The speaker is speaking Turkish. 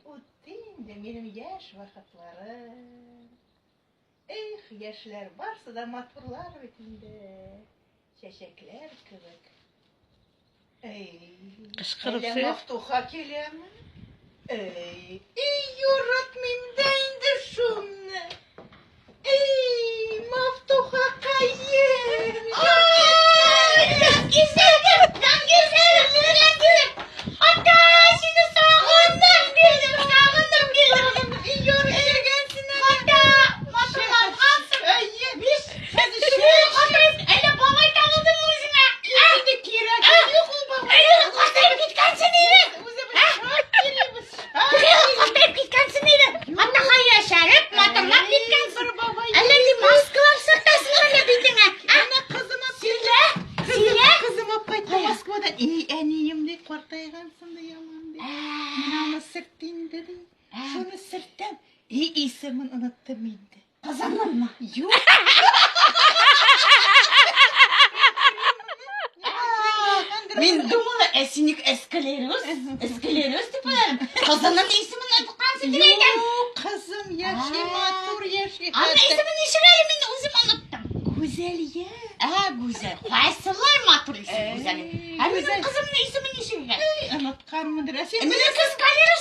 O'tdi benim yaş vaqtlarim. Yaşlar varsa da maturlar bitinde. Çeşekler kıvık. Qışqırıp Hele söyle. maftuha kelemi. Yoratmayayım da indir şunu. Maftuha kayın. Çok güzelim, çok güzelim, güzelim. Hatta seni sağındım gülüm, sağındım gülüm. Hatta matematik ansın. Biz hadi Hatta öyle babayı tanıdın mı yüzüme? şimdi kira geliyor mu baba? Kostayıp gitkensin evi. Kostayıp gitkensin evi. Hatta hayır şerif, matematik gitkensin. Ellendi maskalar sırtasın öyle bildin ha. Ana kızıma Sile. Kızıma payta Moskva'dan en iyiyim de kortaygansın da yaman de. Mana sırtın dedi. Şunu sırttan ismin unuttum indi. Kazandın mı? Yok. Ben dumulu esinik eskleroz tipilerim. Kazanın ismini unutkansın direyden. Yok kızım yaşı matur yaşı. Anne ismini işirelim ben uzun unuttum. Güzel ya. Güzel. Faysıllar matur isim güzel. Hem güzel. benim kızımın ismini işirelim. Unutkan mıdır? Benim kız kalır